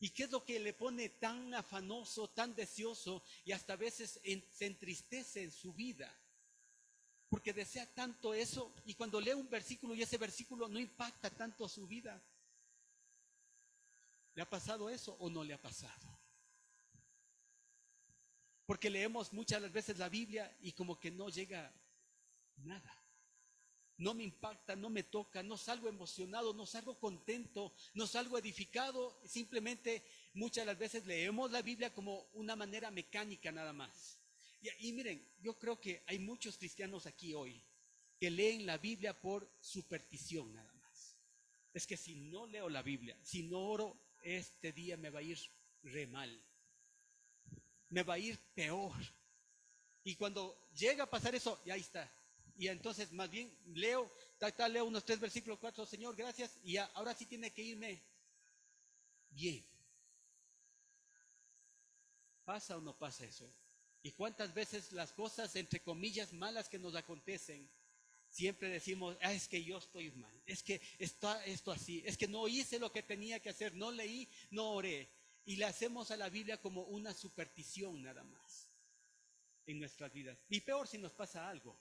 ¿Y qué es lo que le pone tan afanoso, tan deseoso y hasta a veces se entristece en su vida? Porque desea tanto eso y cuando lee un versículo y ese versículo no impacta tanto su vida. ¿Le ha pasado eso o no le ha pasado? Porque leemos muchas veces la Biblia y como que no llega nada. No me impacta, no me toca, no salgo emocionado, no salgo contento, no salgo edificado. Simplemente muchas de las veces leemos la Biblia como una manera mecánica nada más. Y miren, yo creo que hay muchos cristianos aquí hoy que leen la Biblia por superstición nada más. Es que si no leo la Biblia, si no oro, este día me va a ir re mal. Me va a ir peor. Y cuando llega a pasar eso, ya ahí está. Y entonces más bien leo unos 3 versículos, 4, Señor, gracias. Y ya, ahora sí tiene que irme bien. ¿Pasa o no pasa eso? ¿Y cuántas veces las cosas, entre comillas, malas que nos acontecen, siempre decimos, es que yo estoy mal, es que está esto así, es que no hice lo que tenía que hacer, no leí, no oré. Y le hacemos a la Biblia como una superstición nada más en nuestras vidas. Y peor si nos pasa algo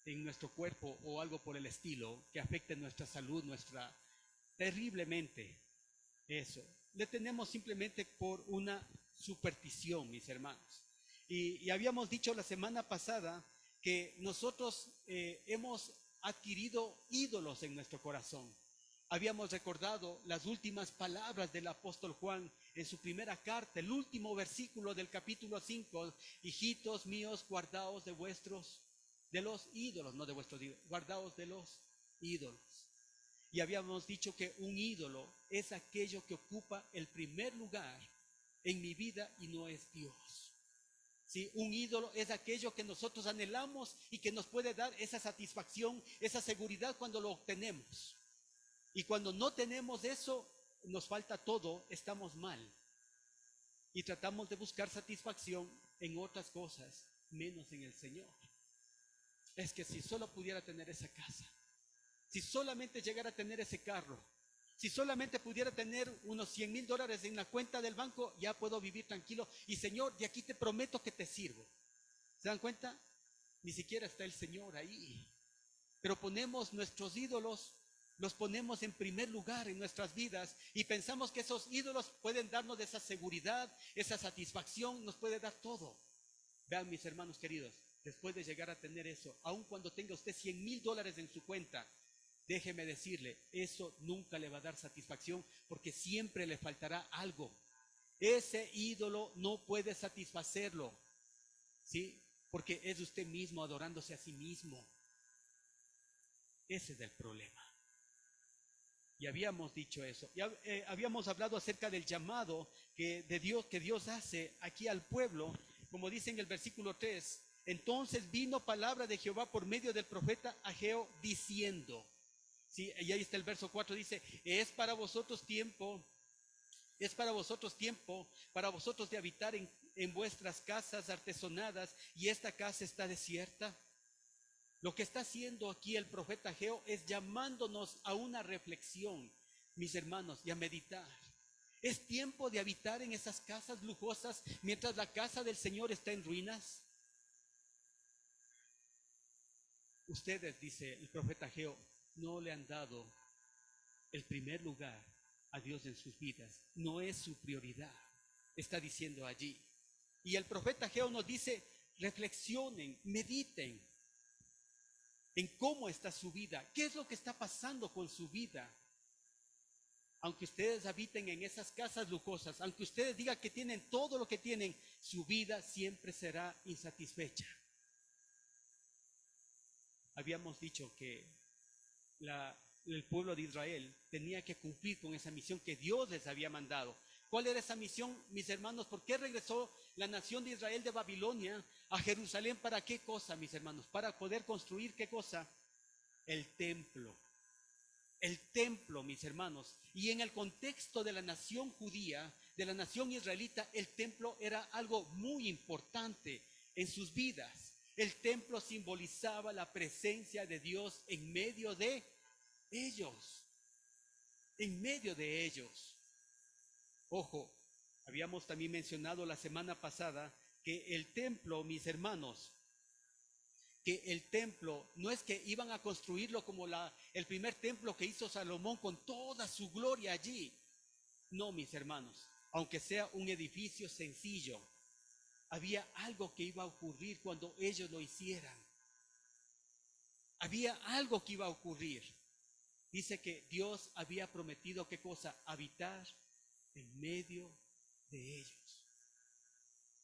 en nuestro cuerpo o algo por el estilo que afecte nuestra salud, terriblemente eso. Le tenemos simplemente por una superstición, mis hermanos. Y habíamos dicho la semana pasada que nosotros hemos adquirido ídolos en nuestro corazón. Habíamos recordado las últimas palabras del apóstol Juan en su primera carta, el último versículo del capítulo 5, hijitos míos, guardaos de los ídolos, no de vuestros ídolos, guardaos de los ídolos. Y habíamos dicho que un ídolo es aquello que ocupa el primer lugar en mi vida y no es Dios. ¿Sí? Un ídolo es aquello que nosotros anhelamos y que nos puede dar esa satisfacción, esa seguridad cuando lo obtenemos. Y cuando no tenemos eso, nos falta todo, estamos mal. Y tratamos de buscar satisfacción en otras cosas, menos en el Señor. Es que si solo pudiera tener esa casa, si solamente llegara a tener ese carro, si solamente pudiera tener unos $100,000 en la cuenta del banco, ya puedo vivir tranquilo. Y Señor, de aquí te prometo que te sirvo. ¿Se dan cuenta? Ni siquiera está el Señor ahí. Pero ponemos nuestros ídolos, los ponemos en primer lugar en nuestras vidas y pensamos que esos ídolos pueden darnos esa seguridad, esa satisfacción, nos puede dar todo. Vean, mis hermanos queridos, después de llegar a tener eso, aun cuando tenga usted $100,000 en su cuenta, déjeme decirle, eso nunca le va a dar satisfacción porque siempre le faltará algo. Ese ídolo no puede satisfacerlo, ¿sí? Porque es usted mismo adorándose a sí mismo. Ese es el problema. Y habíamos dicho eso. Y habíamos hablado acerca del llamado que Dios hace aquí al pueblo, como dice en el versículo 3. Entonces vino palabra de Jehová por medio del profeta Ageo diciendo. Sí, y ahí está el verso 4, dice, es para vosotros tiempo para vosotros de habitar en vuestras casas artesonadas, y esta casa está desierta. Lo que está haciendo aquí el profeta Ageo es llamándonos a una reflexión, mis hermanos, y a meditar. ¿Es tiempo de habitar en esas casas lujosas mientras la casa del Señor está en ruinas? Ustedes, dice el profeta Ageo, no le han dado el primer lugar a Dios en sus vidas. No es su prioridad, está diciendo allí. Y el profeta Ageo nos dice, reflexionen, mediten en cómo está su vida, qué es lo que está pasando con su vida. Aunque ustedes habiten en esas casas lujosas, aunque ustedes digan que tienen todo lo que tienen, su vida siempre será insatisfecha. Habíamos dicho que el pueblo de Israel tenía que cumplir con esa misión que Dios les había mandado. ¿Cuál era esa misión, mis hermanos? ¿Por qué regresó la nación de Israel de Babilonia a Jerusalén? ¿Para qué cosa, mis hermanos? Para poder construir, ¿qué cosa? El templo. El templo, mis hermanos. Y en el contexto de la nación judía, de la nación israelita, el templo era algo muy importante en sus vidas. El templo simbolizaba la presencia de Dios en medio de ellos. En medio de ellos. Ojo, habíamos también mencionado la semana pasada que el templo, mis hermanos, que el templo no es que iban a construirlo como el primer templo que hizo Salomón con toda su gloria allí. No, mis hermanos, aunque sea un edificio sencillo, había algo que iba a ocurrir cuando ellos lo hicieran. Había algo que iba a ocurrir. Dice que Dios había prometido, ¿qué cosa? Habitar en medio de ellos.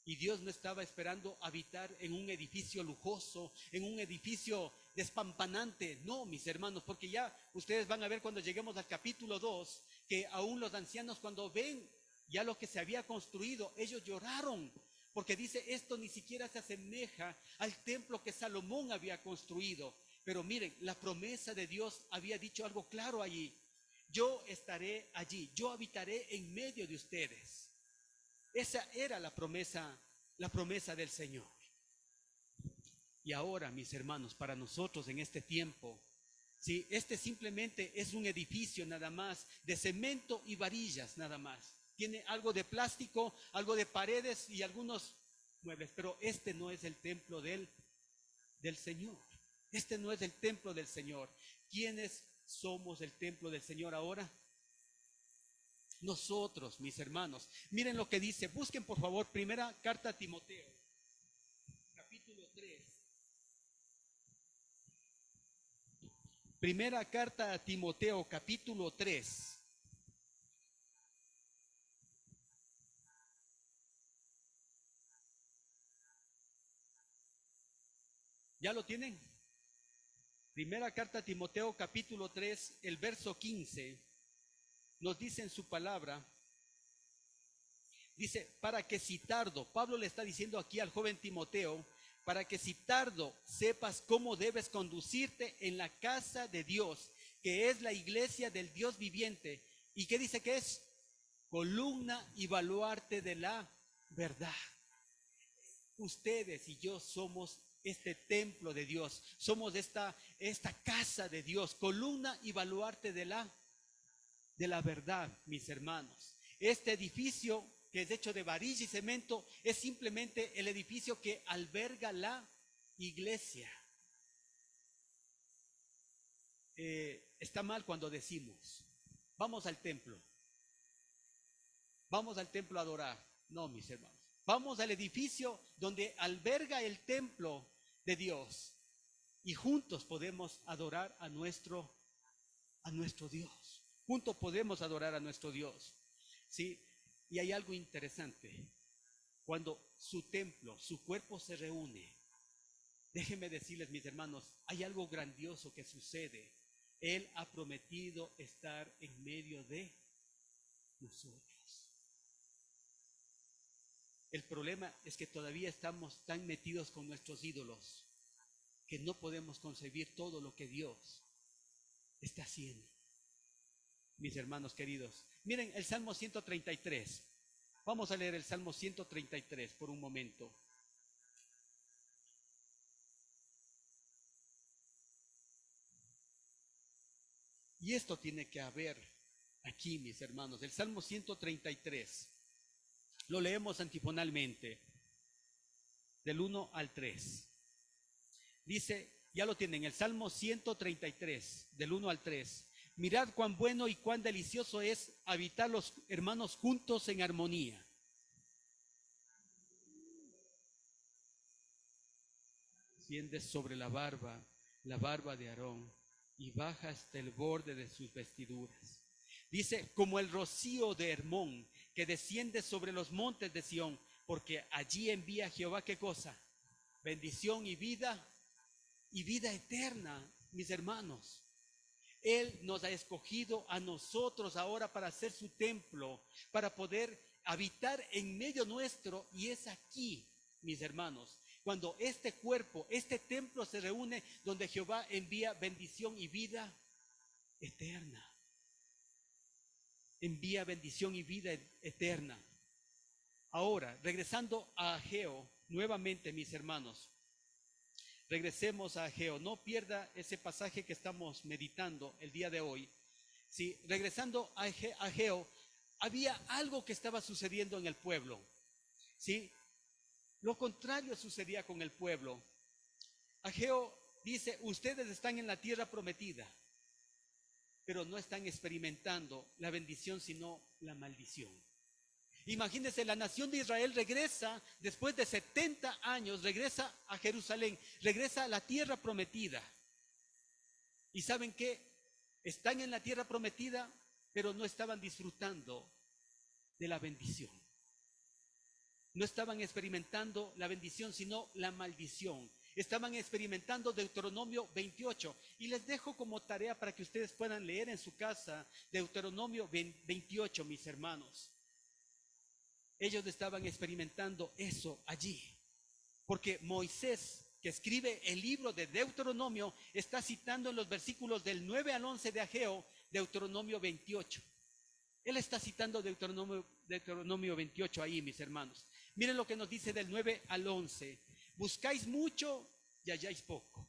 Y Dios no estaba esperando habitar en un edificio lujoso, en un edificio despampanante. No, mis hermanos, porque ya ustedes van a ver cuando lleguemos al capítulo 2, que aún los ancianos cuando ven ya lo que se había construido, ellos lloraron. Porque dice, esto ni siquiera se asemeja al templo que Salomón había construido. Pero miren, la promesa de Dios había dicho algo claro allí. Yo estaré allí, yo habitaré en medio de ustedes. Esa era la promesa del Señor. Y ahora, mis hermanos, para nosotros en este tiempo, ¿sí? Este simplemente es un edificio nada más, de cemento y varillas nada más. Tiene algo de plástico, algo de paredes y algunos muebles, pero este no es el templo del Señor. Este no es el templo del Señor. ¿Quiénes somos el templo del Señor ahora? Nosotros, mis hermanos. Miren lo que dice. Busquen por favor primera carta a Timoteo, capítulo 3. Primera carta a Timoteo, capítulo 3. ¿Ya lo tienen? Primera carta a Timoteo, capítulo 3, el verso 15, nos dice en su palabra, dice, para que si tardo, Pablo le está diciendo aquí al joven Timoteo, para que si tardo sepas cómo debes conducirte en la casa de Dios, que es la iglesia del Dios viviente. ¿Y qué dice que es? Columna y baluarte de la verdad. Ustedes y yo somos este templo de Dios, somos esta casa de Dios, columna y baluarte de la verdad, mis hermanos. Este edificio que es hecho de varilla y cemento es simplemente el edificio que alberga la iglesia. Está mal cuando decimos, vamos al templo a adorar. No, mis hermanos. Vamos al edificio donde alberga el templo de Dios y juntos podemos adorar a nuestro Dios. Juntos podemos adorar a nuestro Dios. ¿Sí? Y hay algo interesante. Cuando su templo, su cuerpo se reúne, déjenme decirles, mis hermanos, hay algo grandioso que sucede. Él ha prometido estar en medio de nosotros. El problema es que todavía estamos tan metidos con nuestros ídolos que no podemos concebir todo lo que Dios está haciendo. Mis hermanos queridos, miren el Salmo 133. Vamos a leer el Salmo 133 por un momento. Y esto tiene que haber aquí, mis hermanos. El Salmo 133. Lo leemos antifonalmente, del 1 al 3. Dice, ya lo tienen, el Salmo 133, del 1 al 3. Mirad cuán bueno y cuán delicioso es habitar los hermanos juntos en armonía. Desciende sobre la barba de Aarón, y baja hasta el borde de sus vestiduras. Dice, como el rocío de Hermón, que desciende sobre los montes de Sión, porque allí envía Jehová, ¿qué cosa? Bendición y vida eterna, mis hermanos. Él nos ha escogido a nosotros ahora para ser su templo, para poder habitar en medio nuestro, y es aquí, mis hermanos, cuando este cuerpo, este templo se reúne, donde Jehová envía bendición y vida eterna. Envía bendición y vida eterna. Ahora, regresando a Ageo, nuevamente, mis hermanos, regresemos a Ageo. No pierda ese pasaje que estamos meditando el día de hoy. Sí, regresando a Ageo, Había algo que estaba sucediendo en el pueblo, ¿sí? Lo contrario sucedía con el pueblo. Ageo dice, ustedes están en la tierra prometida, pero no están experimentando la bendición, sino la maldición. Imagínense, la nación de Israel regresa, después de 70 años, regresa a Jerusalén, regresa a la tierra prometida. ¿Y saben qué? Están en la tierra prometida, pero no estaban disfrutando de la bendición. No estaban experimentando la bendición, sino la maldición. Estaban experimentando Deuteronomio 28. Y les dejo como tarea para que ustedes puedan leer en su casa Deuteronomio 28, mis hermanos. Ellos estaban experimentando eso allí. Porque Moisés, que escribe el libro de Deuteronomio, está citando en los versículos del 9 al 11 de Ageo, Deuteronomio 28. Él está citando Deuteronomio 28 ahí, mis hermanos. Miren lo que nos dice del 9 al 11. Buscáis mucho y halláis poco.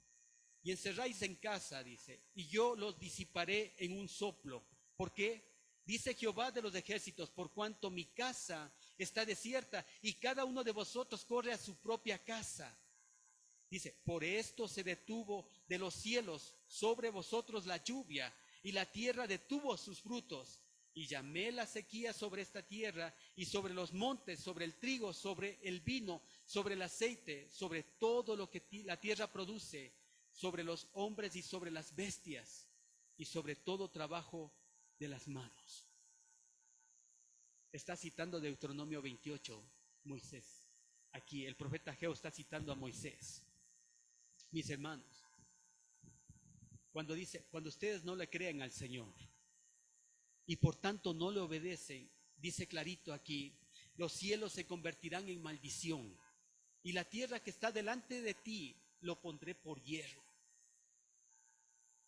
Y encerráis en casa, dice, y yo los disiparé en un soplo. ¿Por qué? Dice Jehová de los ejércitos, por cuanto mi casa está desierta y cada uno de vosotros corre a su propia casa. Dice, por esto se detuvo de los cielos sobre vosotros la lluvia y la tierra detuvo sus frutos. Y llamé la sequía sobre esta tierra y sobre los montes, sobre el trigo, sobre el vino, sobre el aceite, sobre todo lo que la tierra produce, sobre los hombres y sobre las bestias y sobre todo trabajo de las manos. Está citando Deuteronomio 28, Moisés. Aquí el profeta Ageo está citando a Moisés. Mis hermanos, cuando dice, cuando ustedes no le creen al Señor y por tanto no le obedecen, dice clarito aquí, los cielos se convertirán en maldición y la tierra que está delante de ti lo pondré por hierro.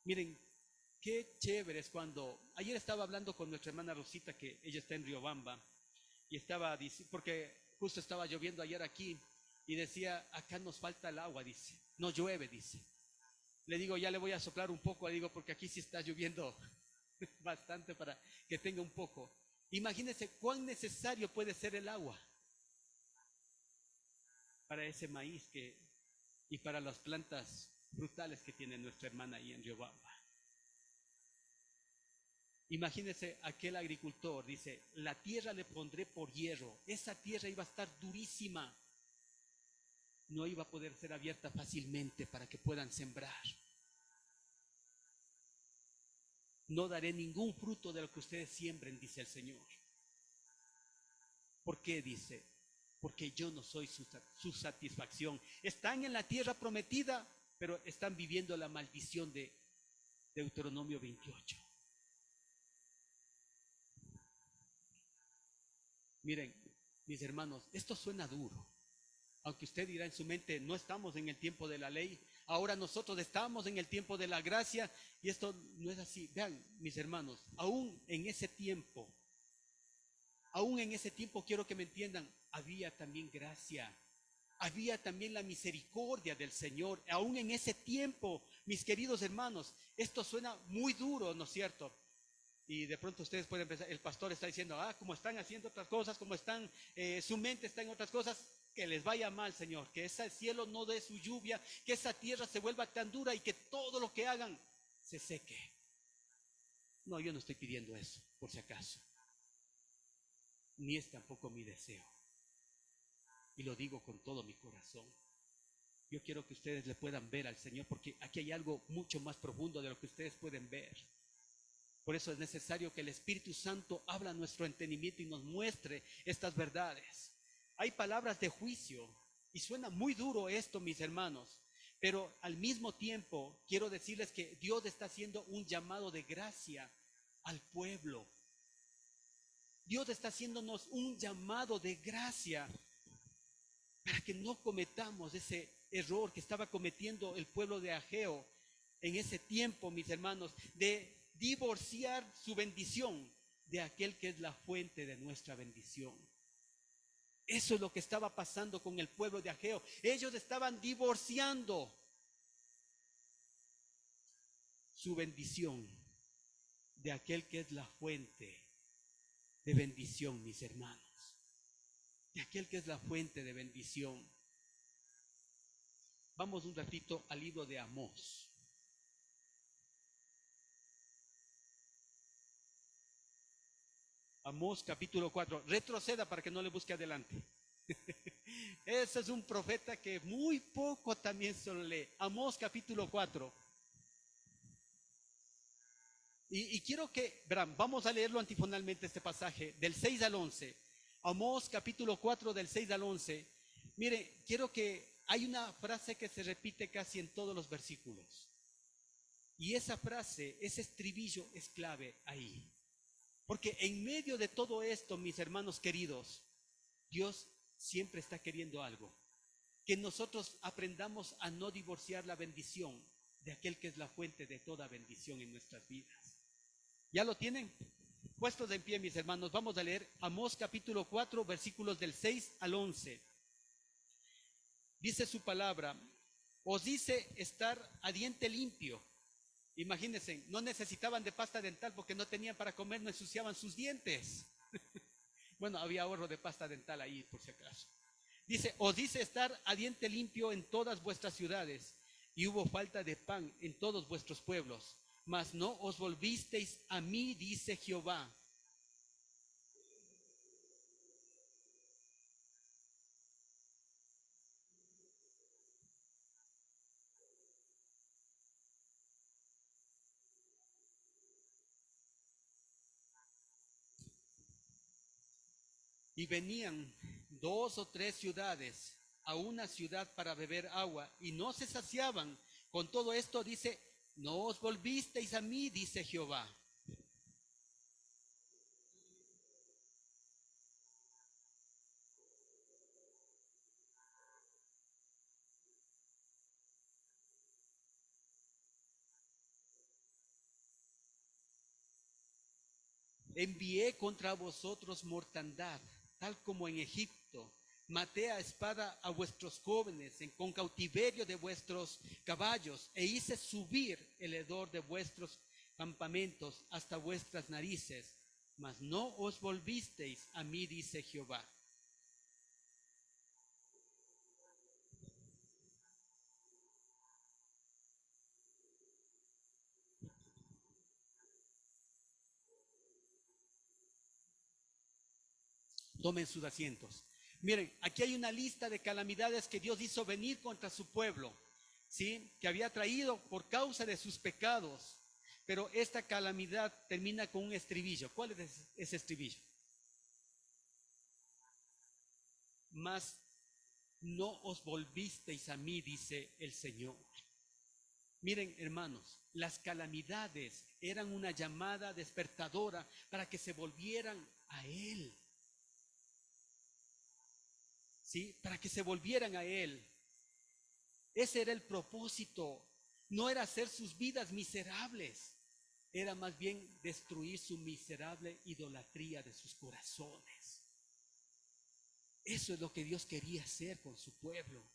Miren, qué chévere es cuando, ayer estaba hablando con nuestra hermana Rosita, que ella está en Riobamba, y estaba, porque justo estaba lloviendo ayer aquí, y decía, acá nos falta el agua, dice, no llueve, dice. Le digo, ya le voy a soplar un poco, le digo, porque aquí sí está lloviendo bastante para que tenga un poco. Imagínense cuán necesario puede ser el agua para ese maíz y para las plantas frutales que tiene nuestra hermana ahí en Riobamba. Imagínense aquel agricultor, dice, la tierra le pondré por hierro. Esa tierra iba a estar durísima. No iba a poder ser abierta fácilmente para que puedan sembrar. No daré ningún fruto de lo que ustedes siembren, dice el Señor. ¿Por qué? Dice, porque yo no soy su satisfacción. Están en la tierra prometida, pero están viviendo la maldición de Deuteronomio 28. Miren, mis hermanos, esto suena duro. Aunque usted dirá en su mente, no estamos en el tiempo de la ley, ahora nosotros estamos en el tiempo de la gracia, y esto no es así. Vean, mis hermanos, aún en ese tiempo quiero que me entiendan, había también gracia, había también la misericordia del Señor, aún en ese tiempo, mis queridos hermanos. Esto suena muy duro, ¿no es cierto? Y de pronto ustedes pueden pensar, el pastor está diciendo, como están haciendo otras cosas, como están, su mente está en otras cosas, que les vaya mal, Señor, que ese cielo no dé su lluvia, que esa tierra se vuelva tan dura y que todo lo que hagan se seque. No, yo no estoy pidiendo eso, por si acaso. Ni es tampoco mi deseo. Y lo digo con todo mi corazón. Yo quiero que ustedes le puedan ver al Señor, porque aquí hay algo mucho más profundo de lo que ustedes pueden ver. Por eso es necesario que el Espíritu Santo abra nuestro entendimiento y nos muestre estas verdades. Hay palabras de juicio y suena muy duro esto, mis hermanos, pero al mismo tiempo quiero decirles que Dios está haciendo un llamado de gracia al pueblo. Dios está haciéndonos un llamado de gracia para que no cometamos ese error que estaba cometiendo el pueblo de Ageo en ese tiempo, mis hermanos, de divorciar su bendición de aquel que es la fuente de nuestra bendición. Eso es lo que estaba pasando con el pueblo de Ageo. Ellos estaban divorciando su bendición de aquel que es la fuente de bendición, mis hermanos, de aquel que es la fuente de bendición. Vamos un ratito al libro de Amós. Amós capítulo 4. Retroceda para que no le busque adelante. Ese es un profeta que muy poco también se lo lee. Amós capítulo 4. Y quiero que, verán, vamos a leerlo antifonalmente este pasaje, del 6 al 11. Amós capítulo 4 del 6 al 11. Mire, quiero que hay una frase que se repite casi en todos los versículos. Y esa frase, ese estribillo es clave ahí. Porque en medio de todo esto, mis hermanos queridos, Dios siempre está queriendo algo. Que nosotros aprendamos a no divorciar la bendición de aquel que es la fuente de toda bendición en nuestras vidas. ¿Ya lo tienen? Puestos en pie, mis hermanos, vamos a leer Amós capítulo 4, versículos del 6 al 11. Dice su palabra, os dice estar a diente limpio. Imagínense, no necesitaban de pasta dental porque no tenían para comer, no ensuciaban sus dientes. Bueno, había ahorro de pasta dental ahí, por si acaso. Dice, os dice estar a diente limpio en todas vuestras ciudades, y hubo falta de pan en todos vuestros pueblos, mas no os volvisteis a mí, dice Jehová. Y venían 2 o 3 ciudades a una ciudad para beber agua, y no se saciaban. Con todo esto dice, no os volvisteis a mí, dice Jehová. Envié contra vosotros mortandad, tal como en Egipto. Maté a espada a vuestros jóvenes con cautiverio de vuestros caballos, e hice subir el hedor de vuestros campamentos hasta vuestras narices. Mas no os volvisteis a mí, dice Jehová. Tomen sus asientos. Miren, aquí hay una lista de calamidades que Dios hizo venir contra su pueblo, ¿sí? Que había traído por causa de sus pecados. Pero esta calamidad termina con un estribillo. ¿Cuál es ese estribillo? Mas no os volvisteis a mí, dice el Señor. Miren, hermanos, las calamidades eran una llamada despertadora para que se volvieran a Él. ¿Sí? Para que se volvieran a Él. Ese era el propósito. No era hacer sus vidas miserables, era más bien destruir su miserable idolatría de sus corazones. Eso es lo que Dios quería hacer con su pueblo.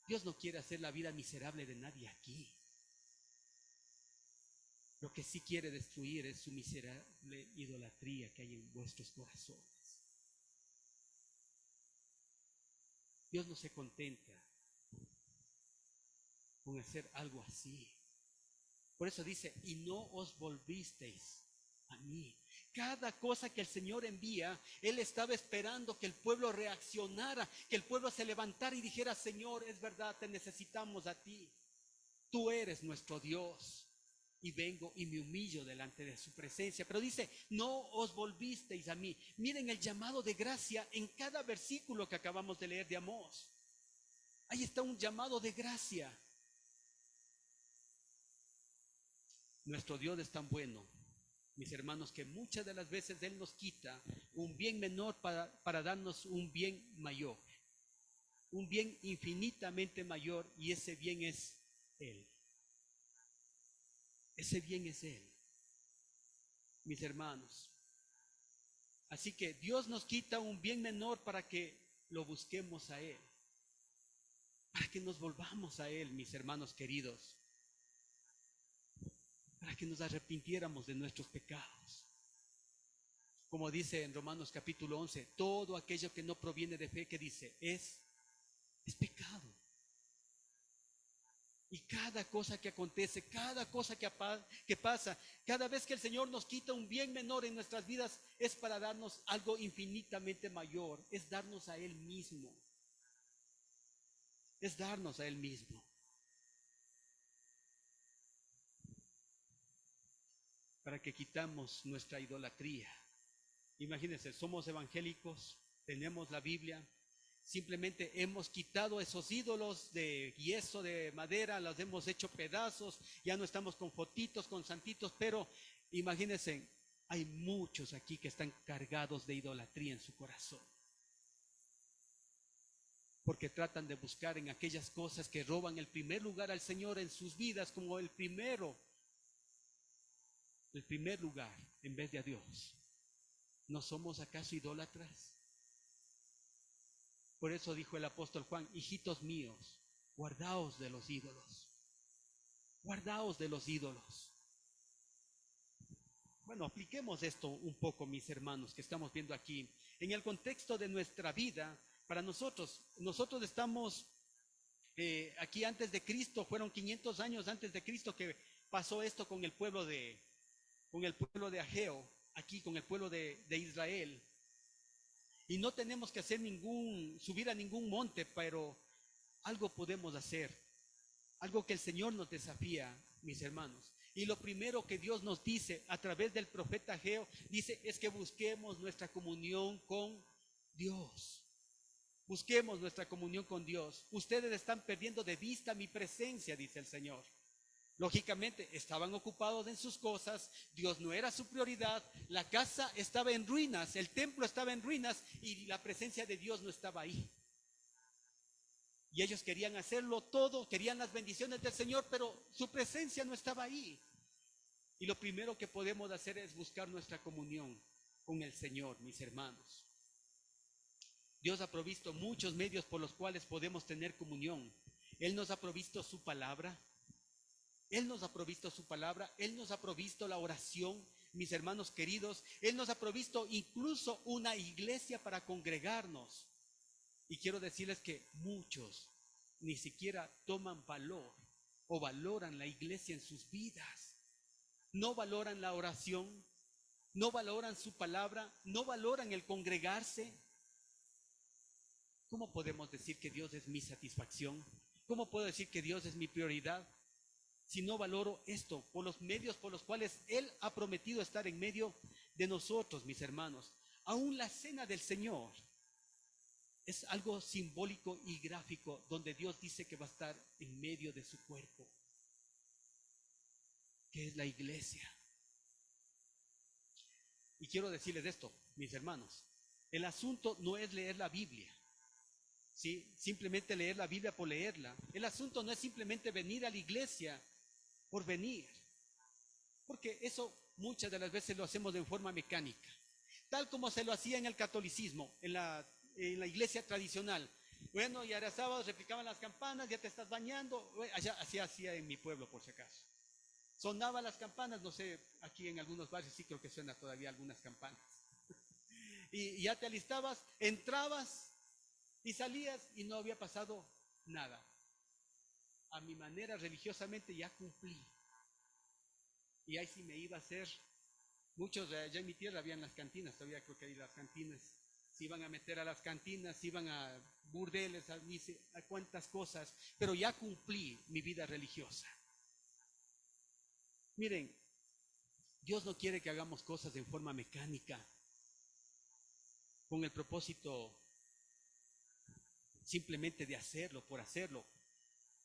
Dios no quiere hacer la vida miserable de nadie aquí. Lo que sí quiere destruir es su miserable idolatría que hay en vuestros corazones. Dios no se contenta con hacer algo así. Por eso dice, y no os volvisteis a mí. Cada cosa que el Señor envía, Él estaba esperando que el pueblo reaccionara, que el pueblo se levantara y dijera, Señor, es verdad, te necesitamos a ti. Tú eres nuestro Dios. Y vengo y me humillo delante de su presencia. Pero dice, no os volvisteis a mí. Miren el llamado de gracia en cada versículo que acabamos de leer de Amós. Ahí está un llamado de gracia. Nuestro Dios es tan bueno, mis hermanos, que muchas de las veces Él nos quita un bien menor para darnos un bien mayor, un bien infinitamente mayor, y ese bien es Él. Ese bien es Él, mis hermanos. Así que Dios nos quita un bien menor para que lo busquemos a Él, para que nos volvamos a Él, mis hermanos queridos, para que nos arrepintiéramos de nuestros pecados. como dice en Romanos capítulo 11, todo aquello que no proviene de fe, que dice, es pecado. Y cada cosa que acontece, cada cosa que pasa, cada vez que el Señor nos quita un bien menor en nuestras vidas, es para darnos algo infinitamente mayor, es darnos a Él mismo. Es darnos a Él mismo. Para que quitamos nuestra idolatría. Imagínense, somos evangélicos, tenemos la Biblia, simplemente hemos quitado esos ídolos de yeso, de madera, los hemos hecho pedazos, ya no estamos con fotitos, con santitos, pero imagínense, hay muchos aquí que están cargados de idolatría en su corazón. Porque tratan de buscar en aquellas cosas que roban el primer lugar al Señor en sus vidas como el primer lugar en vez de a Dios. ¿No somos acaso idólatras? Por eso dijo el apóstol Juan, hijitos míos, guardaos de los ídolos. Guardaos de los ídolos. Bueno, apliquemos esto un poco, mis hermanos, que estamos viendo aquí. En el contexto de nuestra vida, para nosotros estamos aquí antes de Cristo, fueron 500 años antes de Cristo que pasó esto con el pueblo de Ageo, aquí con el pueblo de Israel. Y no tenemos que subir a ningún monte, pero algo podemos hacer, algo que el Señor nos desafía, mis hermanos. Y lo primero que Dios nos dice a través del profeta Ageo, dice, es que busquemos nuestra comunión con Dios. Busquemos nuestra comunión con Dios. Ustedes están perdiendo de vista mi presencia, dice el Señor. Lógicamente, estaban ocupados en sus cosas, Dios no era su prioridad, la casa estaba en ruinas, el templo estaba en ruinas y la presencia de Dios no estaba ahí. Y ellos querían hacerlo todo, querían las bendiciones del Señor, pero su presencia no estaba ahí. Y lo primero que podemos hacer es buscar nuestra comunión con el Señor, mis hermanos. Dios ha provisto muchos medios por los cuales podemos tener comunión. Él nos ha provisto su palabra. Él nos ha provisto su palabra, Él nos ha provisto la oración, mis hermanos queridos. Él nos ha provisto incluso una iglesia para congregarnos. Y quiero decirles que muchos ni siquiera toman valor o valoran la iglesia en sus vidas. No valoran la oración, no valoran su palabra, no valoran el congregarse. ¿Cómo podemos decir que Dios es mi satisfacción? ¿Cómo puedo decir que Dios es mi prioridad si no valoro esto por los medios por los cuales Él ha prometido estar en medio de nosotros, mis hermanos? Aún la cena del Señor es algo simbólico y gráfico donde Dios dice que va a estar en medio de su cuerpo, que es la iglesia. Y quiero decirles esto, mis hermanos, el asunto no es leer la Biblia, ¿sí? Simplemente leer la Biblia por leerla. El asunto no es simplemente venir a la iglesia por venir, porque eso muchas de las veces lo hacemos de forma mecánica, tal como se lo hacía en el catolicismo, en la iglesia tradicional. Bueno, y ahora sábado replicaban las campanas, ya te estás bañando. Allá así hacía en mi pueblo, por si acaso. Sonaban las campanas, no sé, aquí en algunos barrios sí creo que suena todavía algunas campanas. Y ya te alistabas, entrabas y salías y no había pasado nada. A mi manera, religiosamente, ya cumplí. Y ahí sí me iba a hacer. Muchos allá en mi tierra habían las cantinas, todavía creo que hay las cantinas. Se iban a meter a las cantinas, iban a burdeles, a cuantas cosas, pero ya cumplí mi vida religiosa. Miren, Dios no quiere que hagamos cosas en forma mecánica, con el propósito simplemente de hacerlo, por hacerlo.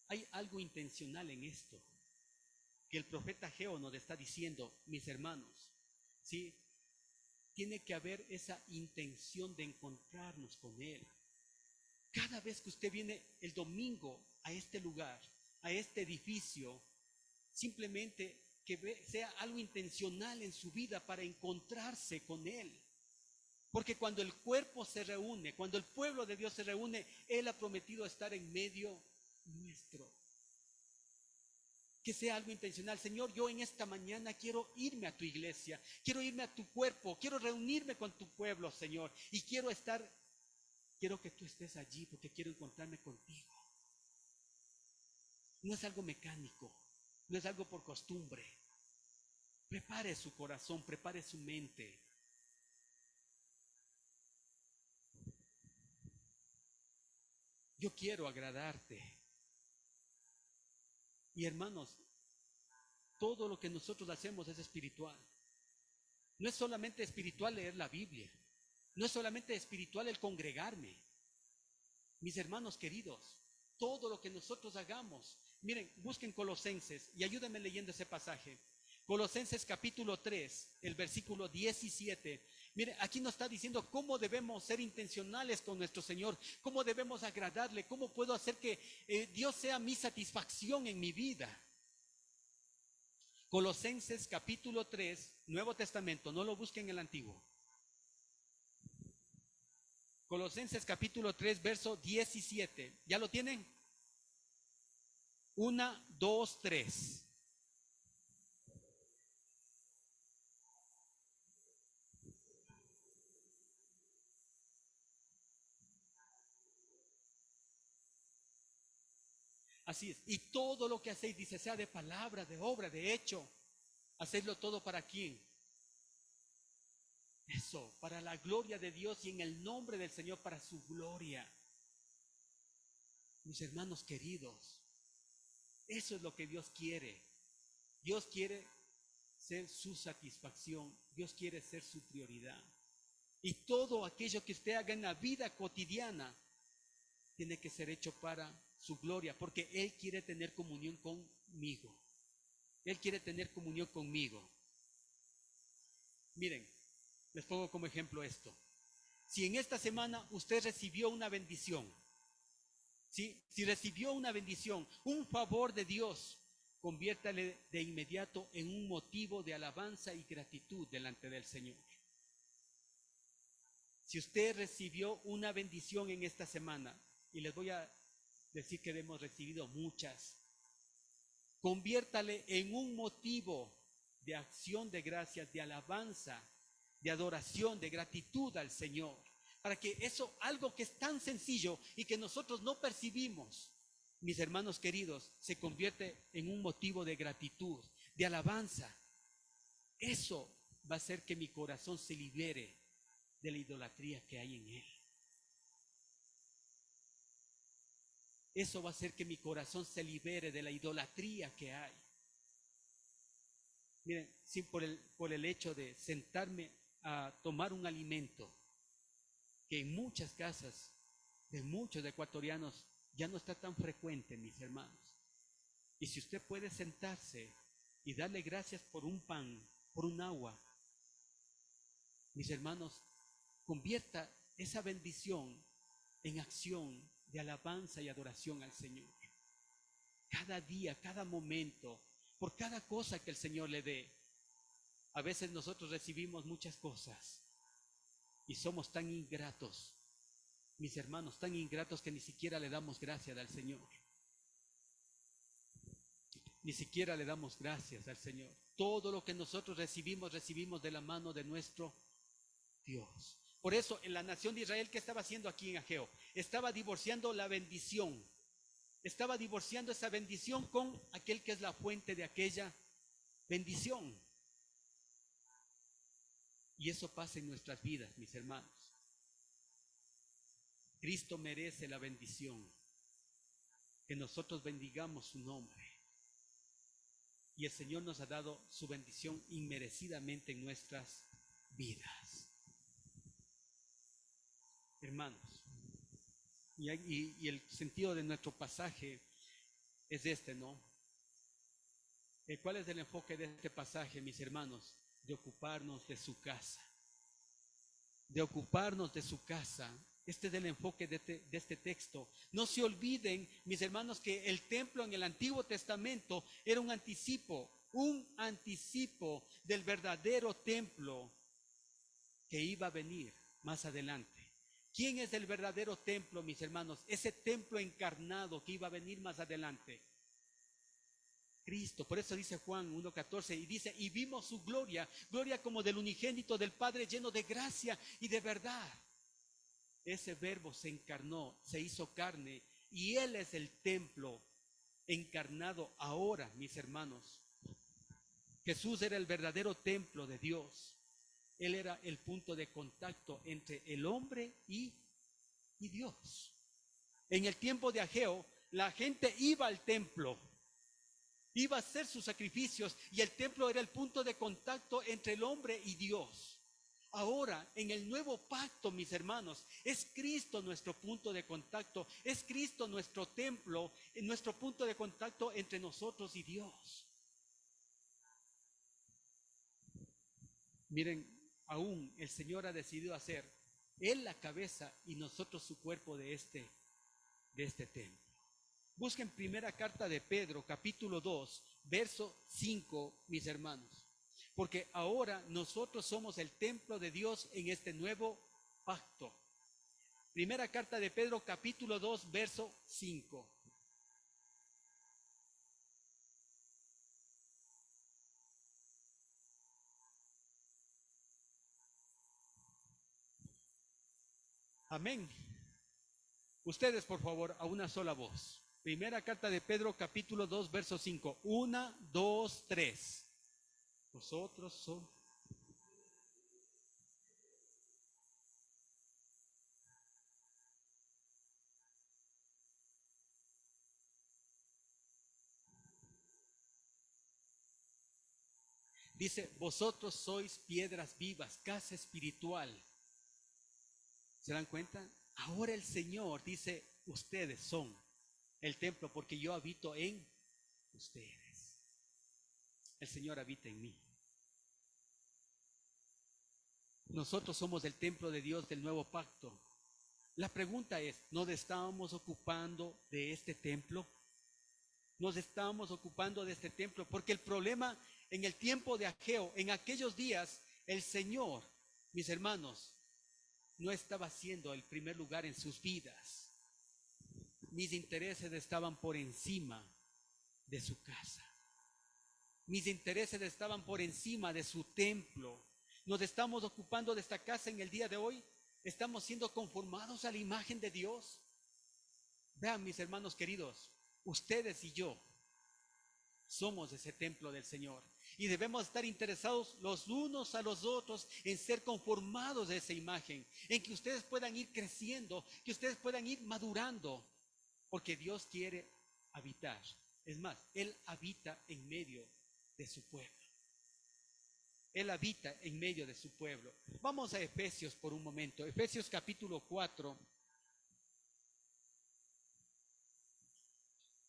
Hay algo intencional en esto, que el profeta Ageo nos está diciendo, mis hermanos, ¿sí? Tiene que haber esa intención de encontrarnos con Él. Cada vez que usted viene el domingo a este lugar, a este edificio, simplemente que sea algo intencional en su vida para encontrarse con Él. Porque cuando el cuerpo se reúne, cuando el pueblo de Dios se reúne, Él ha prometido estar en medio nuestro. Que sea algo intencional. Señor, yo en esta mañana quiero irme a tu iglesia, quiero irme a tu cuerpo, quiero reunirme con tu pueblo, Señor, y quiero que tú estés allí porque quiero encontrarme contigo. No es algo mecánico, no es algo por costumbre. Prepare su corazón, prepare su mente. Yo quiero agradarte. Y hermanos, todo lo que nosotros hacemos es espiritual. No es solamente espiritual leer la Biblia. No es solamente espiritual el congregarme. Mis hermanos queridos, todo lo que nosotros hagamos. Miren, busquen Colosenses y ayúdenme leyendo ese pasaje. Colosenses capítulo 3, el versículo 17. Miren, aquí nos está diciendo cómo debemos ser intencionales con nuestro Señor, cómo debemos agradarle, cómo puedo hacer que Dios sea mi satisfacción en mi vida. Colosenses capítulo 3, Nuevo Testamento, no lo busquen en el Antiguo. Colosenses capítulo 3, verso 17. ¿Ya lo tienen? 1, 2, 3. Así es. Y todo lo que hacéis, dice, sea de palabra, de obra, de hecho, hacedlo todo ¿para quién? Eso, para la gloria de Dios y en el nombre del Señor, para su gloria. Mis hermanos queridos, eso es lo que Dios quiere. Dios quiere ser su satisfacción. Dios quiere ser su prioridad. Y todo aquello que usted haga en la vida cotidiana tiene que ser hecho para su gloria, porque Él quiere tener comunión conmigo. Él quiere tener comunión conmigo. Miren, les pongo como ejemplo esto. Si en esta semana usted recibió una bendición, ¿sí? Si recibió una bendición, un favor de Dios, conviértale de inmediato en un motivo de alabanza y gratitud delante del Señor. Si usted recibió una bendición en esta semana, y les voy a decir que hemos recibido muchas, conviértale en un motivo de acción de gracias, de alabanza, de adoración, de gratitud al Señor. Para que eso, algo que es tan sencillo y que nosotros no percibimos, mis hermanos queridos, se convierte en un motivo de gratitud, de alabanza. Eso va a hacer que mi corazón se libere de la idolatría que hay en él. Eso va a hacer que mi corazón se libere de la idolatría que hay. Miren, sin por el hecho de sentarme a tomar un alimento, que en muchas casas de muchos ecuatorianos ya no está tan frecuente, mis hermanos. Y si usted puede sentarse y darle gracias por un pan, por un agua, mis hermanos, convierta esa bendición en acción de alabanza y adoración al Señor. Cada día, cada momento, por cada cosa que el Señor le dé. A veces nosotros recibimos muchas cosas y somos tan ingratos, mis hermanos, tan ingratos que ni siquiera le damos gracias al Señor. Ni siquiera le damos gracias al Señor. Todo lo que nosotros recibimos, recibimos de la mano de nuestro Dios. Por eso, en la nación de Israel, ¿qué estaba haciendo aquí en Ageo? Estaba divorciando la bendición. Estaba divorciando esa bendición con aquel que es la fuente de aquella bendición. Y eso pasa en nuestras vidas, mis hermanos. Cristo merece la bendición. Que nosotros bendigamos su nombre. Y el Señor nos ha dado su bendición inmerecidamente en nuestras vidas. Hermanos, y el sentido de nuestro pasaje es este, ¿no? ¿Cuál es el enfoque de este pasaje, mis hermanos? De ocuparnos de su casa. De ocuparnos de su casa. Este es el enfoque de este texto. No se olviden, mis hermanos, que el templo en el Antiguo Testamento era un anticipo del verdadero templo que iba a venir más adelante. ¿Quién es el verdadero templo, mis hermanos? Ese templo encarnado que iba a venir más adelante. Cristo. Por eso dice Juan 1:14 y dice, y vimos su gloria, gloria como del unigénito del Padre, lleno de gracia y de verdad. Ese verbo se encarnó, se hizo carne, y Él es el templo encarnado ahora, mis hermanos. Jesús era el verdadero templo de Dios. Él era el punto de contacto entre el hombre y Dios. En el tiempo de Ageo, la gente iba al templo, iba a hacer sus sacrificios, y el templo era el punto de contacto entre el hombre y Dios. Ahora, en el nuevo pacto, mis hermanos, es Cristo nuestro punto de contacto, es Cristo nuestro templo, nuestro punto de contacto entre nosotros y Dios. Miren, aún el Señor ha decidido hacer Él la cabeza y nosotros su cuerpo de este templo. Busquen primera carta de Pedro, capítulo 2, verso 5, mis hermanos. Porque ahora nosotros somos el templo de Dios en este nuevo pacto. Primera carta de Pedro, capítulo 2, verso 5. Amén. Ustedes, por favor, a una sola voz. Primera carta de Pedro, capítulo 2, verso 5. 1, 2, 3. Vosotros son... Dice, vosotros sois piedras vivas, casa espiritual. ¿Se dan cuenta? Ahora el Señor dice, ustedes son el templo porque yo habito en ustedes. El Señor habita en mí. Nosotros somos el templo de Dios del nuevo pacto. La pregunta es, ¿nos estábamos ocupando de este templo? Nos estábamos ocupando de este templo, porque el problema en el tiempo de Ageo, en aquellos días, el Señor, mis hermanos, no estaba siendo el primer lugar en sus vidas. Mis intereses estaban por encima de su casa. Mis intereses estaban por encima de su templo. Nos estamos ocupando de esta casa en el día de hoy. Estamos siendo conformados a la imagen de Dios. Vean, mis hermanos queridos, ustedes y yo somos ese templo del Señor. Y debemos estar interesados los unos a los otros en ser conformados de esa imagen, en que ustedes puedan ir creciendo, que ustedes puedan ir madurando, porque Dios quiere habitar. Es más, Él habita en medio de su pueblo. Él habita en medio de su pueblo. Vamos a Efesios por un momento. Efesios capítulo 4,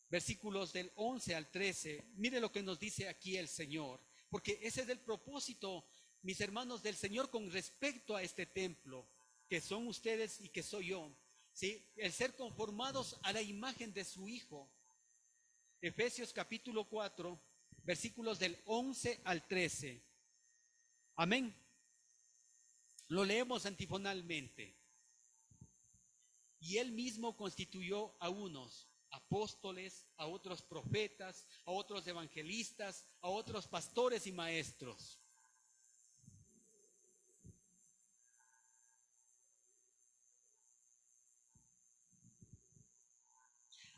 versículos del 11 al 13. Mire lo que nos dice aquí el Señor. Porque ese es el propósito, mis hermanos, del Señor con respecto a este templo, que son ustedes y que soy yo. ¿Sí? El ser conformados a la imagen de su Hijo. Efesios capítulo 4, versículos del 11 al 13. Amén. Lo leemos antifonalmente. Y Él mismo constituyó a unos apóstoles, a otros profetas, a otros evangelistas, a otros pastores y maestros.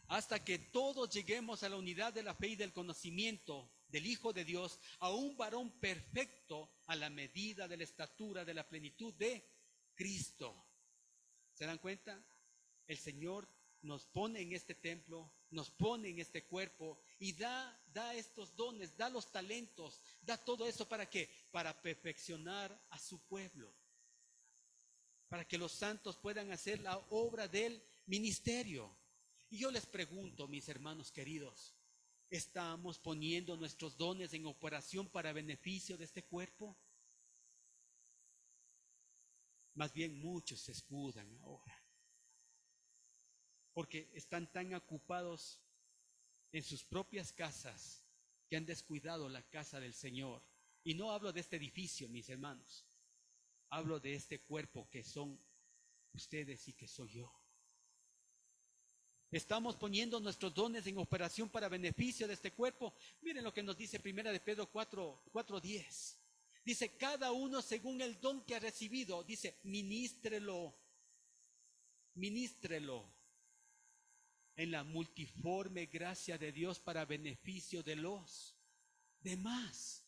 Hasta que todos lleguemos a la unidad de la fe y del conocimiento del Hijo de Dios, a un varón perfecto a la medida de la estatura de la plenitud de Cristo. ¿Se dan cuenta? El Señor nos pone en este templo, nos pone en este cuerpo y da estos dones, da los talentos, da todo eso ¿para qué? Para perfeccionar a su pueblo, para que los santos puedan hacer la obra del ministerio. Y yo les pregunto, mis hermanos queridos, ¿estamos poniendo nuestros dones en operación para beneficio de este cuerpo? Más bien muchos se escudan ahora, porque están tan ocupados en sus propias casas que han descuidado la casa del Señor. Y no hablo de este edificio, mis hermanos, hablo de este cuerpo que son ustedes y que soy yo. Estamos poniendo nuestros dones en operación para beneficio de este cuerpo. Miren lo que nos dice Primera de Pedro 4:10. Dice, cada uno según el don que ha recibido, dice, ministrelo en la multiforme gracia de Dios para beneficio de los demás.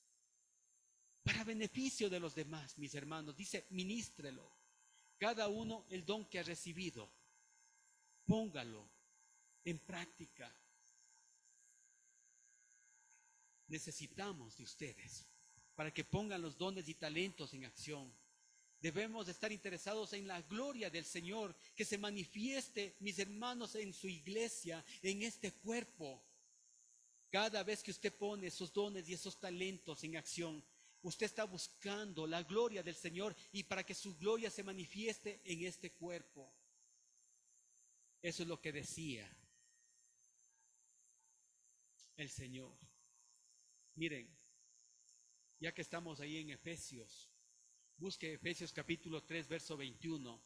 Para beneficio de los demás, mis hermanos. Dice, ministrelo. Cada uno el don que ha recibido, póngalo en práctica. Necesitamos de ustedes para que pongan los dones y talentos en acción. Debemos estar interesados en la gloria del Señor, que se manifieste, mis hermanos, en su iglesia, en este cuerpo. Cada vez que usted pone esos dones y esos talentos en acción, usted está buscando la gloria del Señor y para que su gloria se manifieste en este cuerpo. Eso es lo que decía el Señor. Miren, ya que estamos ahí en Efesios, busque Efesios capítulo 3, verso 21.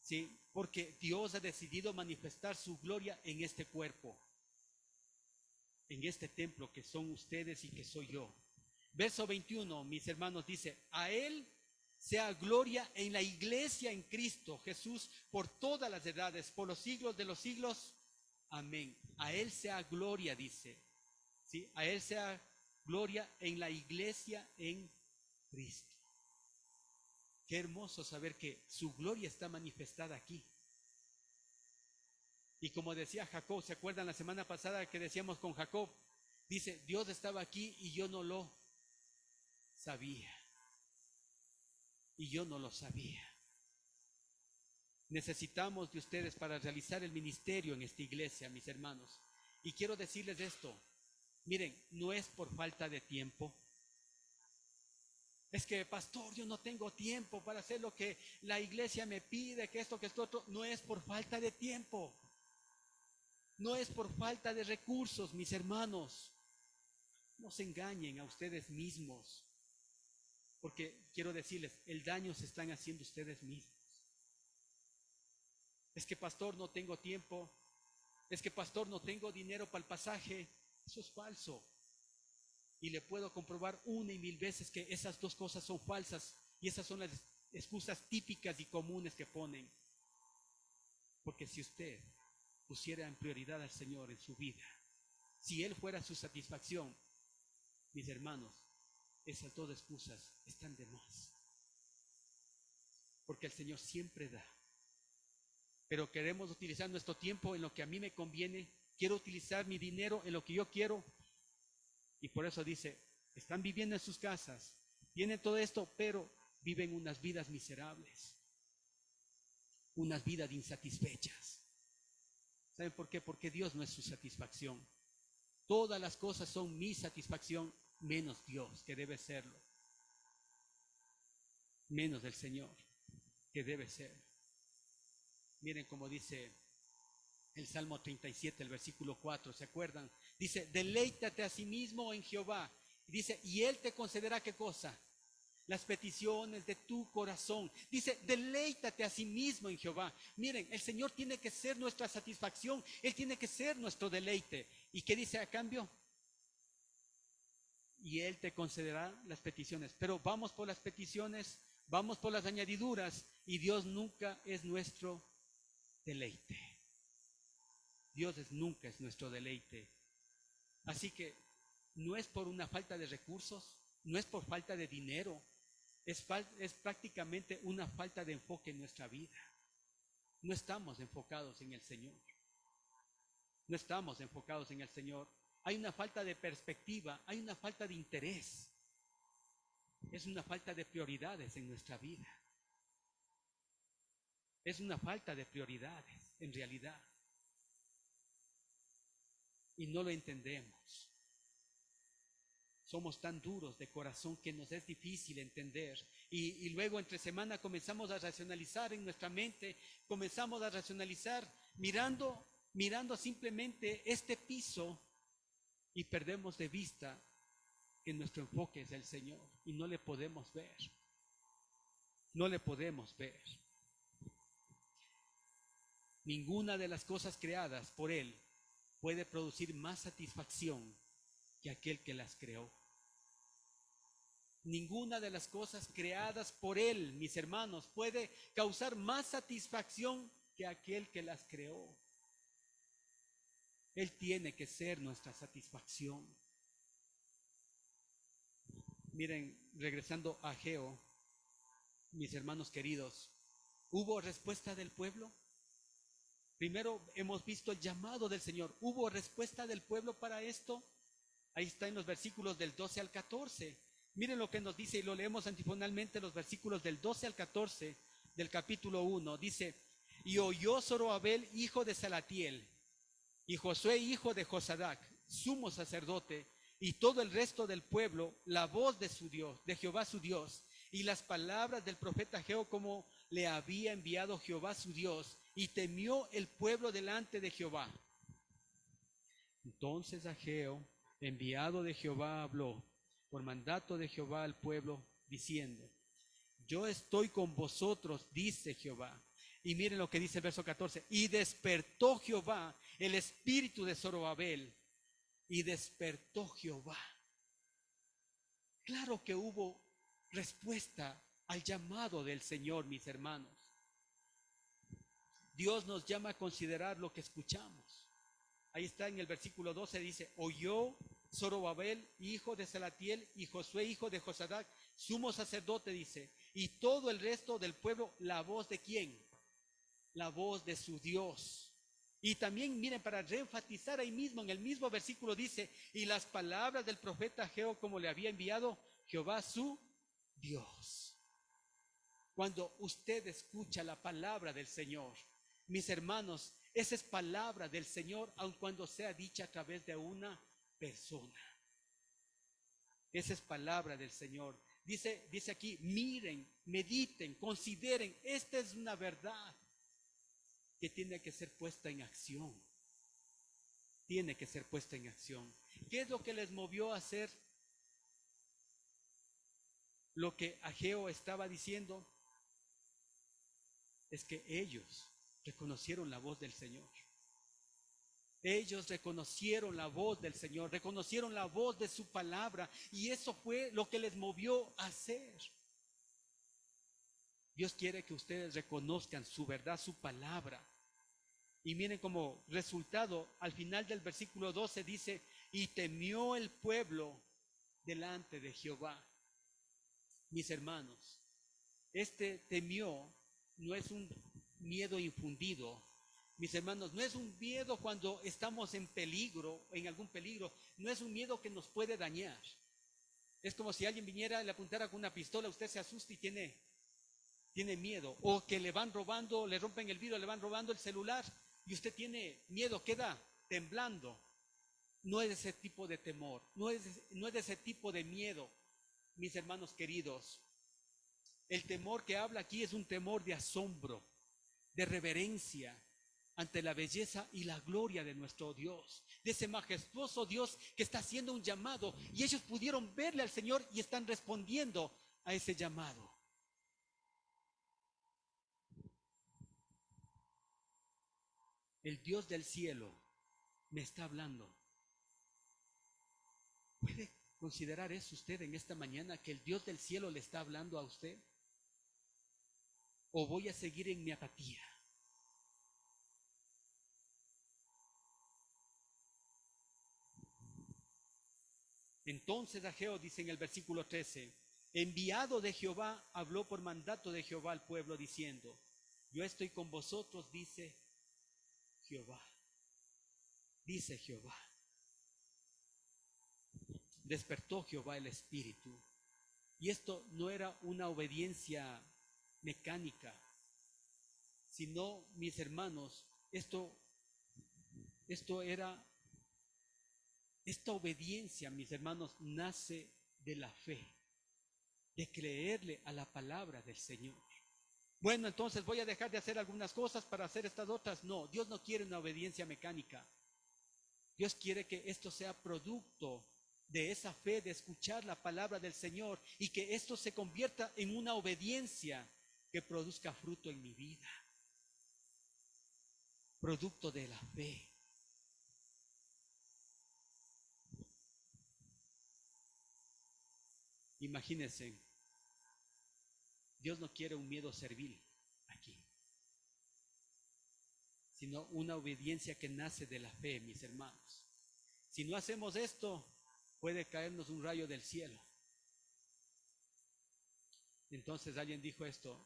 ¿Sí? Porque Dios ha decidido manifestar su gloria en este cuerpo, en este templo que son ustedes y que soy yo. Verso 21, mis hermanos, dice, a Él sea gloria en la iglesia en Cristo Jesús por todas las edades, por los siglos de los siglos. Amén. A Él sea gloria, dice. ¿Sí? A Él sea gloria en la iglesia en Cristo. Qué hermoso saber que su gloria está manifestada aquí. Y como decía Jacob, ¿se acuerdan la semana pasada que decíamos con Jacob? Dice, Dios estaba aquí y yo no lo sabía. Y yo no lo sabía. Necesitamos de ustedes para realizar el ministerio en esta iglesia, mis hermanos. Y quiero decirles esto. Miren, no es por falta de tiempo. Es que, pastor, yo no tengo tiempo para hacer lo que la iglesia me pide, que esto, que esto, otro. No es por falta de tiempo. No es por falta de recursos, mis hermanos. No se engañen a ustedes mismos. Porque quiero decirles, el daño se están haciendo ustedes mismos. Es que, pastor, no tengo tiempo. Es que, pastor, no tengo dinero para el pasaje. Eso es falso. Y le puedo comprobar una y mil veces que esas dos cosas son falsas. Y esas son las excusas típicas y comunes que ponen. Porque si usted pusiera en prioridad al Señor en su vida, si Él fuera su satisfacción, mis hermanos, esas dos excusas están de más. Porque el Señor siempre da. Pero queremos utilizar nuestro tiempo en lo que a mí me conviene. Quiero utilizar mi dinero en lo que yo quiero. Y por eso dice, están viviendo en sus casas, tienen todo esto, pero viven unas vidas miserables, unas vidas insatisfechas. ¿Saben por qué? Porque Dios no es su satisfacción. Todas las cosas son mi satisfacción, menos Dios, que debe serlo. Menos del Señor, que debe ser. Miren cómo dice el Salmo 37, el versículo 4, ¿se acuerdan? Dice, deleítate a sí mismo en Jehová. Y dice, y Él te concederá, ¿qué cosa? Las peticiones de tu corazón. Dice, deleítate a sí mismo en Jehová. Miren, el Señor tiene que ser nuestra satisfacción. Él tiene que ser nuestro deleite. ¿Y qué dice a cambio? Y Él te concederá las peticiones. Pero vamos por las peticiones, vamos por las añadiduras, y Dios nunca es nuestro deleite. Dios nunca es nuestro deleite. Así que no es por una falta de recursos, no es por falta de dinero, es prácticamente una falta de enfoque en nuestra vida. No estamos enfocados en el Señor. No estamos enfocados en el Señor. Hay una falta de perspectiva, hay una falta de interés. Es una falta de prioridades en nuestra vida. Es una falta de prioridades, en realidad. Y no lo entendemos. Somos tan duros de corazón que nos es difícil entender. Y luego entre semana comenzamos a racionalizar en nuestra mente, comenzamos a racionalizar mirando simplemente este piso y perdemos de vista que nuestro enfoque es el Señor y no le podemos ver. No le podemos ver. Ninguna de las cosas creadas por Él puede producir más satisfacción que aquel que las creó. Ninguna de las cosas creadas por Él, mis hermanos, puede causar más satisfacción que aquel que las creó. Él tiene que ser nuestra satisfacción. Miren, regresando a Ageo, mis hermanos queridos, ¿hubo respuesta del pueblo? Primero hemos visto el llamado del Señor. ¿Hubo respuesta del pueblo para esto? Ahí está en los versículos del 12 al 14. Miren lo que nos dice, y lo leemos antifonalmente, los versículos del 12 al 14 del capítulo 1. Dice: y oyó Zorobabel, hijo de Salatiel, y Josué, hijo de Josadac, sumo sacerdote, y todo el resto del pueblo, la voz de su Dios, de Jehová su Dios, y las palabras del profeta Ageo, como le había enviado Jehová su Dios, y temió el pueblo delante de Jehová. Entonces Ageo, enviado de Jehová, habló por mandato de Jehová al pueblo, diciendo: yo estoy con vosotros, dice Jehová. Y miren lo que dice el verso 14: y despertó Jehová el espíritu de Zorobabel, y despertó Jehová. Claro que hubo respuesta al llamado del Señor, mis hermanos. Dios nos llama a considerar lo que escuchamos. Ahí está en el versículo 12, dice: oyó Zorobabel, hijo de Salatiel, y Josué, hijo de Josadac, sumo sacerdote, dice, y todo el resto del pueblo, la voz de ¿quién? La voz de su Dios. Y también, miren, para reenfatizar ahí mismo, en el mismo versículo dice: y las palabras del profeta Ageo, como le había enviado Jehová su Dios. Cuando usted escucha la palabra del Señor, mis hermanos, esa es palabra del Señor, aun cuando sea dicha a través de una persona. Esa es palabra del Señor. Dice aquí: miren, mediten, consideren. Esta es una verdad que tiene que ser puesta en acción. Tiene que ser puesta en acción. ¿Qué es lo que les movió a hacer lo que Ageo estaba diciendo? Es que ellos reconocieron la voz del Señor. Ellos reconocieron la voz del Señor, reconocieron la voz de su palabra, y eso fue lo que les movió a hacer. Dios quiere que ustedes reconozcan su verdad, su palabra. Y miren, como resultado, al final del versículo 12 dice: y temió el pueblo delante de Jehová. Mis hermanos, este temió no es un miedo infundido. Mis hermanos, no es un miedo cuando estamos en peligro, en algún peligro. No es un miedo que nos puede dañar. Es como si alguien viniera y le apuntara con una pistola, usted se asusta y tiene miedo. O que le van robando, le rompen el vidrio, le van robando el celular y usted tiene miedo, queda temblando. No es ese tipo de temor, no es de ese tipo de miedo, mis hermanos queridos. El temor que habla aquí es un temor de asombro, de reverencia ante la belleza y la gloria de nuestro Dios, de ese majestuoso Dios que está haciendo un llamado, y ellos pudieron verle al Señor y están respondiendo a ese llamado. El Dios del cielo me está hablando. ¿Puede considerar eso usted en esta mañana, que el Dios del cielo le está hablando a usted? ¿O voy a seguir en mi apatía? Entonces Ageo dice en el versículo 13: enviado de Jehová, habló por mandato de Jehová al pueblo diciendo: yo estoy con vosotros, dice Jehová. Dice Jehová. Despertó Jehová el espíritu. Y esto no era una obediencia mecánica, sino, mis hermanos, esta obediencia, mis hermanos, nace de la fe, de creerle a la palabra del Señor. Bueno, entonces voy a dejar de hacer algunas cosas para hacer estas otras. No, Dios no quiere una obediencia mecánica. Dios quiere que esto sea producto de esa fe, de escuchar la palabra del Señor, y que esto se convierta en una obediencia que produzca fruto en mi vida. producto de la fe. Imagínense, Dios no quiere un miedo servil aquí, sino una obediencia que nace de la fe, mis hermanos. Si no hacemos esto, puede caernos un rayo del cielo. Entonces alguien dijo esto: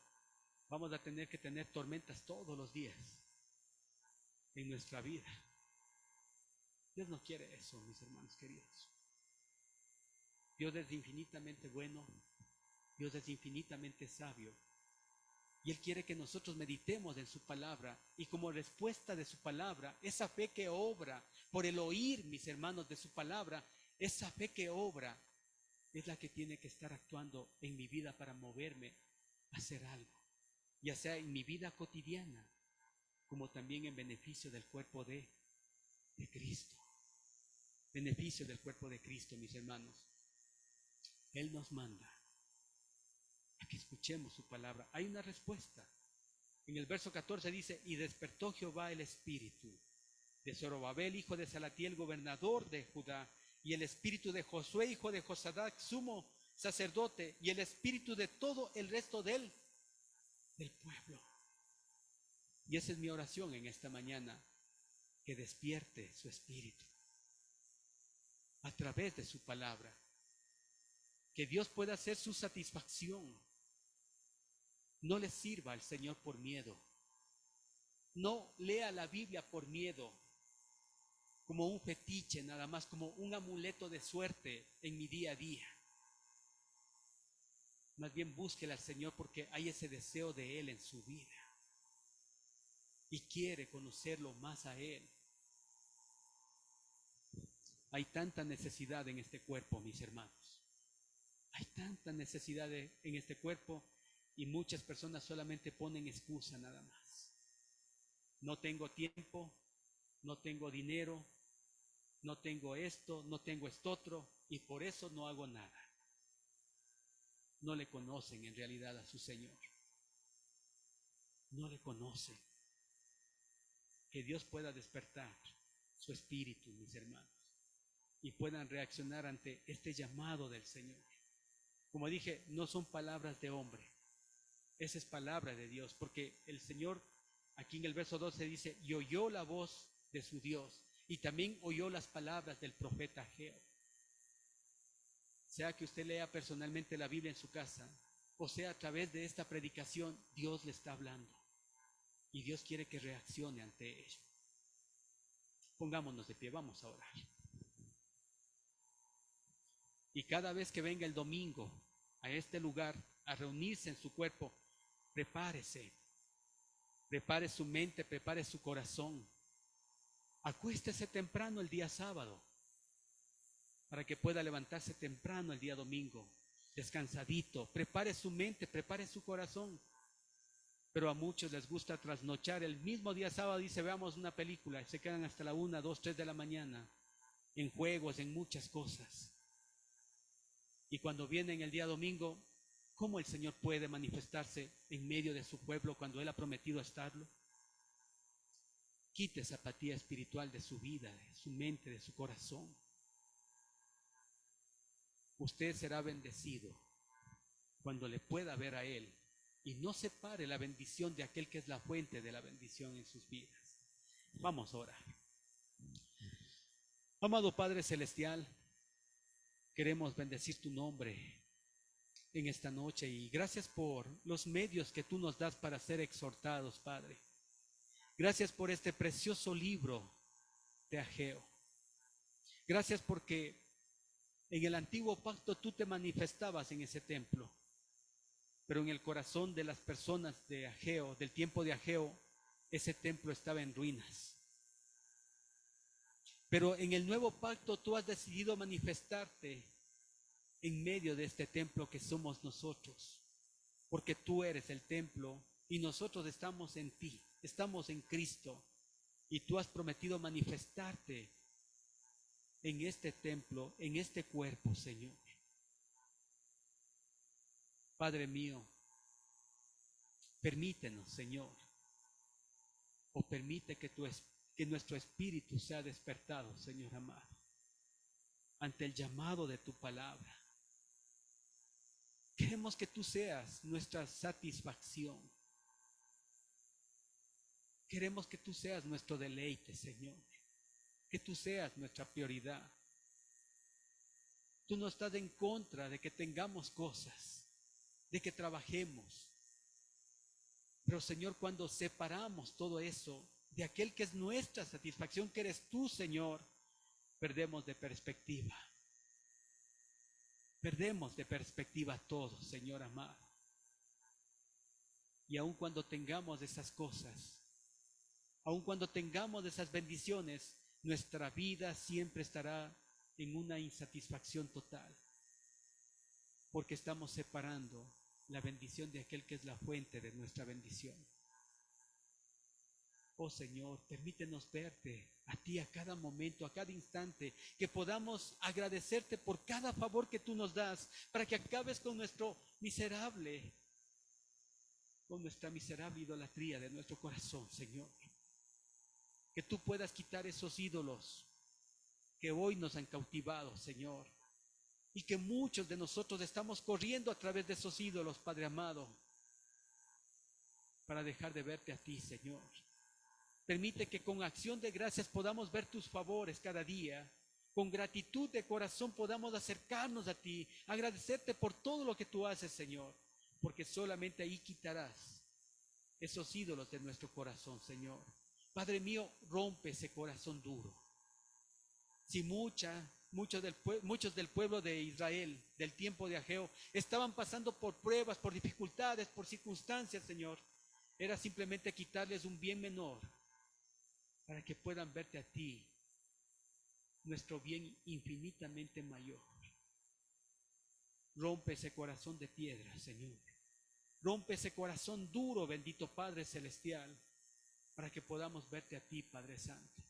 vamos a tener que tener tormentas todos los días en nuestra vida. Dios no quiere eso, mis hermanos queridos. Dios es infinitamente bueno, Dios es infinitamente sabio, y Él quiere que nosotros meditemos en su palabra, y como respuesta de su palabra, esa fe que obra por el oír, mis hermanos, de su palabra, esa fe que obra es la que tiene que estar actuando en mi vida para moverme a hacer algo, ya sea en mi vida cotidiana, como también en beneficio del cuerpo de Cristo. Beneficio del cuerpo de Cristo, mis hermanos. Él nos manda a que escuchemos su palabra. Hay una respuesta. En el verso 14 dice: y despertó Jehová el espíritu de Zorobabel, hijo de Salatiel, gobernador de Judá, y el espíritu de Josué, hijo de Josadac, sumo sacerdote, y el espíritu de todo el resto del pueblo. Y esa es mi oración en esta mañana, que despierte su espíritu a través de su palabra, que Dios pueda hacer su satisfacción. No le sirva al Señor por miedo, no lea la Biblia por miedo, como un fetiche nada más, como un amuleto de suerte en mi día a día. Más bien búsquele al Señor porque hay ese deseo de Él en su vida y quiere conocerlo más a Él. Hay tanta necesidad en este cuerpo, mis hermanos. Hay tanta necesidad en este cuerpo, y muchas personas solamente ponen excusa nada más. No tengo tiempo, no tengo dinero, no tengo esto, no tengo esto otro, y por eso no hago nada. No le conocen en realidad a su Señor. No le conocen. Que Dios pueda despertar su espíritu, mis hermanos, y puedan reaccionar ante este llamado del Señor. Como dije, no son palabras de hombre, esa es palabra de Dios, porque el Señor aquí en el verso 12 dice: y oyó la voz de su Dios, y también oyó las palabras del profeta Ageo. Sea que usted lea personalmente la Biblia en su casa, o sea a través de esta predicación, Dios le está hablando, y Dios quiere que reaccione ante ello. Pongámonos de pie, vamos a orar. Y cada vez que venga el domingo a este lugar a reunirse en su cuerpo, prepárese, prepare su mente, prepare su corazón. Acuéstese temprano el día sábado para que pueda levantarse temprano el día domingo, descansadito. Prepare su mente, prepare su corazón. Pero a muchos les gusta trasnochar el mismo día sábado, dice: veamos una película, y se quedan hasta la 1, 2, 3 de la mañana en juegos, en muchas cosas. Y cuando vienen el día domingo, ¿cómo el Señor puede manifestarse en medio de su pueblo cuando Él ha prometido estarlo? Quite esa apatía espiritual de su vida, de su mente, de su corazón. Usted será bendecido cuando le pueda ver a Él y no separe la bendición de aquel que es la fuente de la bendición en sus vidas. Vamos a orar. Amado Padre Celestial, queremos bendecir tu nombre en esta noche, y gracias por los medios que tú nos das para ser exhortados, Padre. Gracias por este precioso libro de Ageo. Gracias porque en el antiguo pacto tú te manifestabas en ese templo, pero en el corazón de las personas de Ageo, del tiempo de Ageo, ese templo estaba en ruinas. Pero en el nuevo pacto tú has decidido manifestarte en medio de este templo que somos nosotros, porque tú eres el templo y nosotros estamos en ti, estamos en Cristo, y tú has prometido manifestarte en este templo, en este cuerpo, Señor. Padre mío, permítenos, Señor, o permite que nuestro espíritu sea despertado, Señor amado, ante el llamado de tu palabra. Queremos que tú seas nuestra satisfacción. Queremos que tú seas nuestro deleite, Señor. Que tú seas nuestra prioridad. Tú no estás en contra de que tengamos cosas, de que trabajemos. Pero, Señor, cuando separamos todo eso de aquel que es nuestra satisfacción, que eres tú, Señor, perdemos de perspectiva. Perdemos de perspectiva todo, Señor amado. Y aun cuando tengamos esas cosas, aun cuando tengamos esas bendiciones, nuestra vida siempre estará en una insatisfacción total, porque estamos separando la bendición de aquel que es la fuente de nuestra bendición. Oh Señor, permítenos verte a ti a cada momento, a cada instante, que podamos agradecerte por cada favor que tú nos das, para que acabes con nuestra miserable idolatría de nuestro corazón, Señor. Que tú puedas quitar esos ídolos que hoy nos han cautivado, Señor, y que muchos de nosotros estamos corriendo a través de esos ídolos, Padre amado, para dejar de verte a ti, Señor. Permite que con acción de gracias podamos ver tus favores cada día. Con gratitud de corazón podamos acercarnos a ti, agradecerte por todo lo que tú haces, Señor, porque solamente ahí quitarás esos ídolos de nuestro corazón, Señor. Padre mío, rompe ese corazón duro. Si muchos del pueblo de Israel, del tiempo de Ageo, estaban pasando por pruebas, por dificultades, por circunstancias, Señor, era simplemente quitarles un bien menor para que puedan verte a ti, nuestro bien infinitamente mayor. Rompe ese corazón de piedra, Señor. Rompe ese corazón duro, bendito Padre Celestial, para que podamos verte a ti, Padre Santo.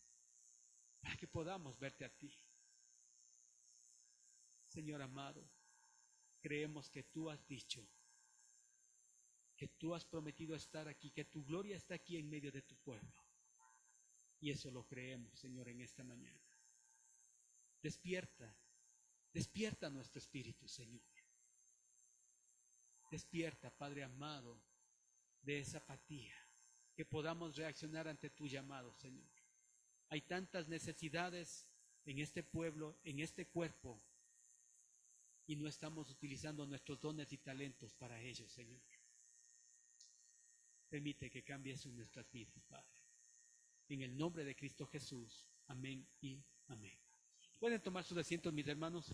Para que podamos verte a ti. Señor amado, creemos que tú has dicho, que tú has prometido estar aquí, que tu gloria está aquí en medio de tu pueblo. Y eso lo creemos, Señor, en esta mañana. Despierta, despierta nuestro espíritu, Señor. Despierta, Padre amado, de esa apatía, que podamos reaccionar ante tu llamado, Señor. Hay tantas necesidades en este pueblo, en este cuerpo, y no estamos utilizando nuestros dones y talentos para ellos, Señor. Permite que cambie eso en nuestras vidas, Padre. En el nombre de Cristo Jesús. Amén y amén. Pueden tomar sus asientos, mis hermanos.